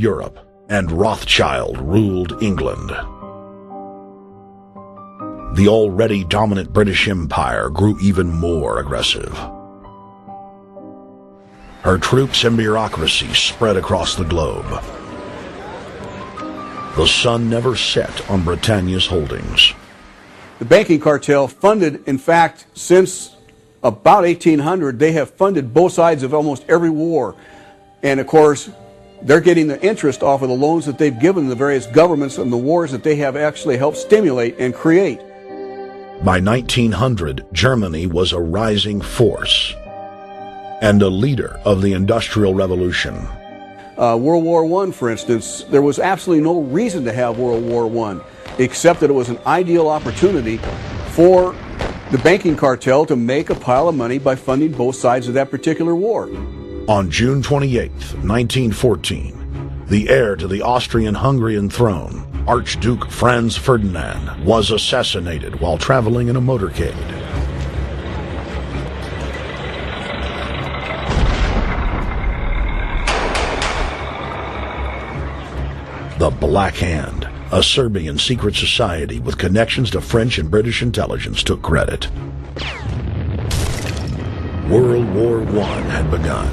Europe, and Rothschild ruled England. The already dominant British Empire grew even more aggressive. Her troops and bureaucracy spread across the globe. The sun never set on Britannia's holdings. The banking cartel funded, in fact, since about 1800, they have funded both sides of almost every war. And of course, they're getting the interest off of the loans that they've given the various governments and the wars that they have actually helped stimulate and create. By 1900, Germany was a rising force and a leader of the Industrial Revolution. World War I, for instance, there was absolutely no reason to have World War I, except that it was an ideal opportunity for the banking cartel to make a pile of money by funding both sides of that particular war. On June 28, 1914, the heir to the Austrian-Hungarian throne, Archduke Franz Ferdinand, was assassinated while traveling in a motorcade. The Black Hand, a Serbian secret society with connections to French and British intelligence, took credit. World War I had begun.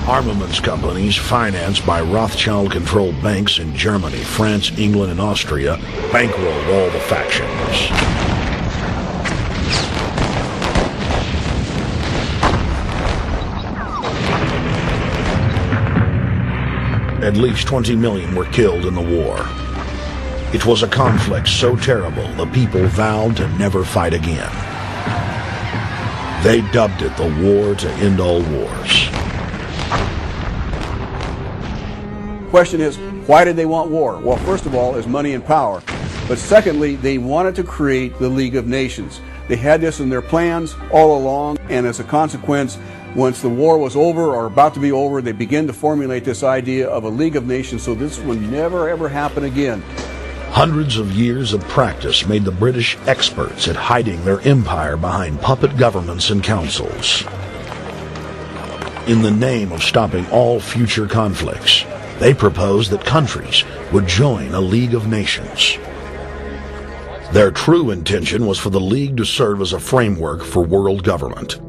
Armaments companies financed by Rothschild-controlled banks in Germany, France, England, and Austria bankrolled all the factions. At least 20 million were killed in the war. It was a conflict so terrible the people vowed to never fight again. They dubbed it the War to End All Wars. Question is, why did they want war? Well, first of all, is money and power. But secondly, they wanted to create the League of Nations. They had this in their plans all along, and as a consequence, once the war was over or about to be over, they began to formulate this idea of a League of Nations so this would never ever happen again. Hundreds of years of practice made the British experts at hiding their empire behind puppet governments and councils. In the name of stopping all future conflicts, they proposed that countries would join a League of Nations. Their true intention was for the League to serve as a framework for world government.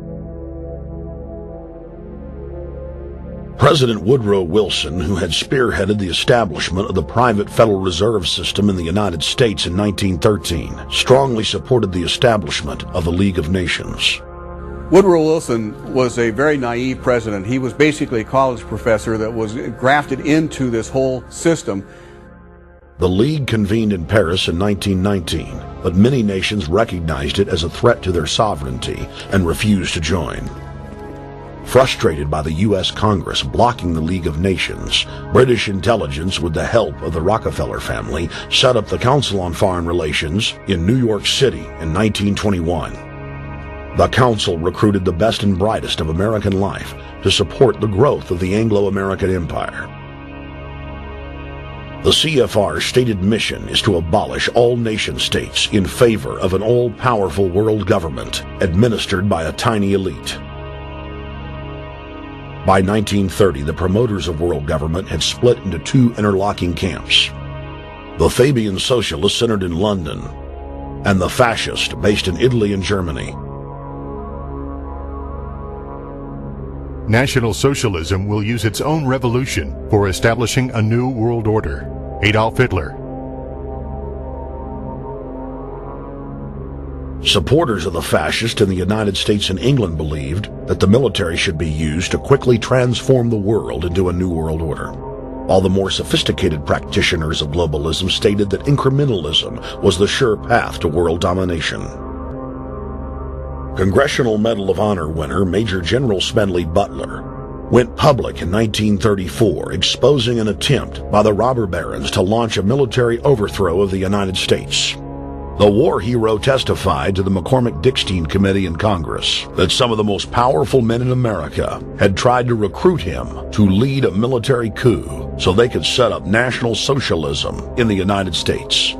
President Woodrow Wilson, who had spearheaded the establishment of the private Federal Reserve System in the United States in 1913, strongly supported the establishment of the League of Nations. Woodrow Wilson was a very naive president. He was basically a college professor that was grafted into this whole system. The League convened in Paris in 1919, but many nations recognized it as a threat to their sovereignty and refused to join. Frustrated by the U.S. Congress blocking the League of Nations, British intelligence, with the help of the Rockefeller family, set up the Council on Foreign Relations in New York City in 1921. The Council recruited the best and brightest of American life to support the growth of the Anglo-American Empire. The CFR's stated mission is to abolish all nation-states in favor of an all-powerful world government administered by a tiny elite. By 1930, the promoters of world government had split into two interlocking camps: the Fabian Socialists centered in London, and the Fascists based in Italy and Germany. National Socialism will use its own revolution for establishing a new world order. Adolf Hitler. Supporters of the fascists in the United States and England believed that the military should be used to quickly transform the world into a new world order, while the more sophisticated practitioners of globalism stated that incrementalism was the sure path to world domination. Congressional Medal of Honor winner Major General Smedley Butler went public in 1934, exposing an attempt by the robber barons to launch a military overthrow of the United States. The war hero testified to the McCormick-Dickstein Committee in Congress that some of the most powerful men in America had tried to recruit him to lead a military coup so they could set up National Socialism in the United States.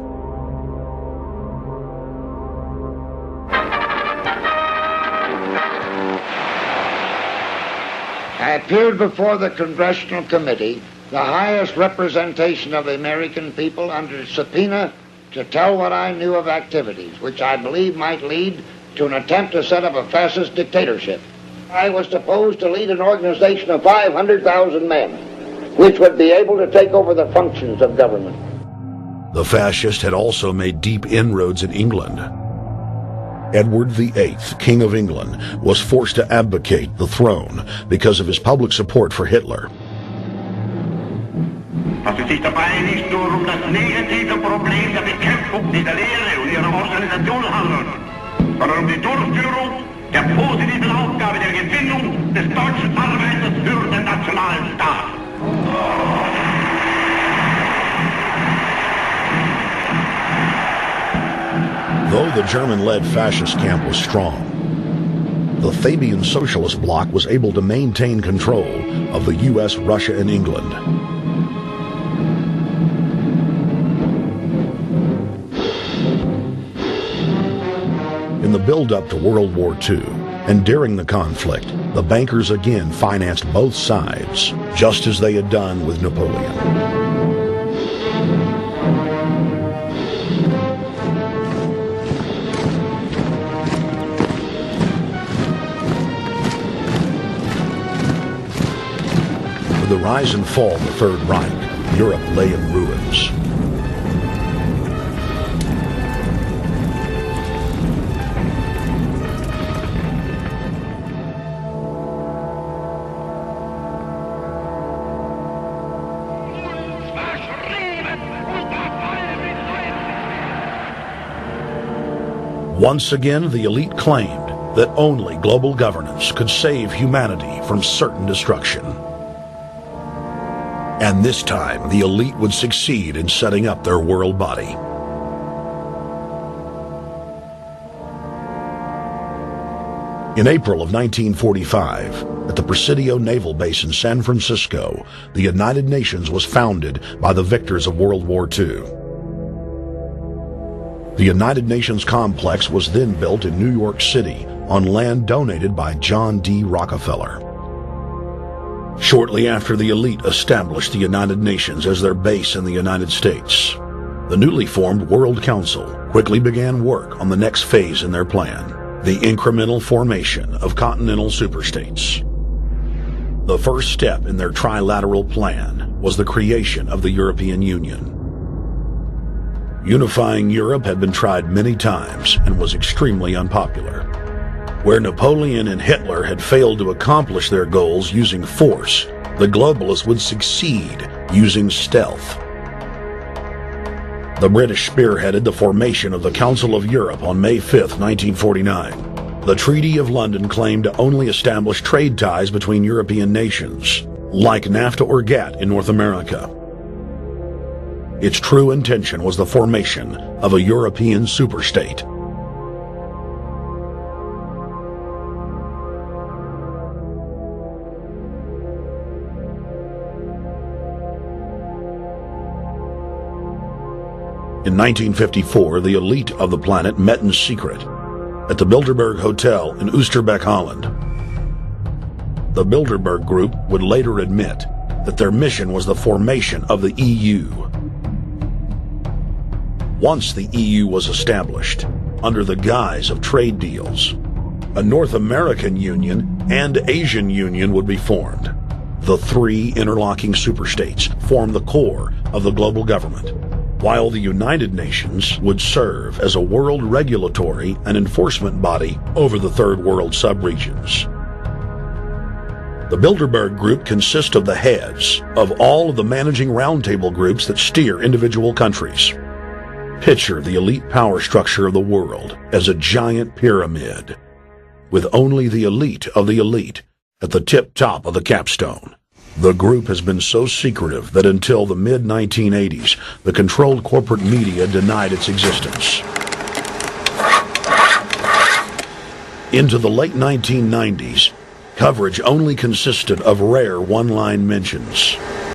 I appeared before the Congressional Committee, the highest representation of the American people, under subpoena to tell what I knew of activities which I believe might lead to an attempt to set up a fascist dictatorship. I was supposed to lead an organization of 500,000 men, which would be able to take over the functions of government. The fascist had also made deep inroads in England. Edward VIII, King of England, was forced to abdicate the throne because of his public support for Hitler. Fast es sich dabei nicht nur das negative Problem der Bekämpfung dieser Lehre und ihrer Organisation handelt, sondern die Durchführung der positiven Aufgabe der Gewinnung des deutschen Arbeiters für den nationalen Staat. Though the German-led fascist camp was strong, the Fabian Socialist Bloc was able to maintain control of the U.S., Russia, and England. In the build-up to World War II, and during the conflict, the bankers again financed both sides, just as they had done with Napoleon. With the rise and fall of the Third Reich, Europe lay in ruins. Once again, the elite claimed that only global governance could save humanity from certain destruction. And this time, the elite would succeed in setting up their world body. In April of 1945, at the Presidio Naval Base in San Francisco, the United Nations was founded by the victors of World War II. The United Nations complex was then built in New York City on land donated by John D. Rockefeller. Shortly after the elite established the United Nations as their base in the United States, the newly formed World Council quickly began work on the next phase in their plan, the incremental formation of continental superstates. The first step in their trilateral plan was the creation of the European Union. Unifying Europe had been tried many times and was extremely unpopular. Where Napoleon and Hitler had failed to accomplish their goals using force, the globalists would succeed using stealth. The British spearheaded the formation of the Council of Europe on May 5, 1949. The Treaty of London claimed to only establish trade ties between European nations, like NAFTA or GATT in North America. Its true intention was the formation of a European superstate. In 1954, the elite of the planet met in secret at the Bilderberg Hotel in Oosterbeek, Holland. The Bilderberg Group would later admit that their mission was the formation of the EU. Once the EU was established, under the guise of trade deals, a North American Union and Asian Union would be formed. The three interlocking superstates formed the core of the global government, while the United Nations would serve as a world regulatory and enforcement body over the Third World subregions. The Bilderberg Group consists of the heads of all of the managing roundtable groups that steer individual countries. Picture the elite power structure of the world as a giant pyramid, with only the elite of the elite at the tip-top of the capstone. The group has been so secretive that until the mid-1980s, the controlled corporate media denied its existence. Into the late 1990s, coverage only consisted of rare one-line mentions.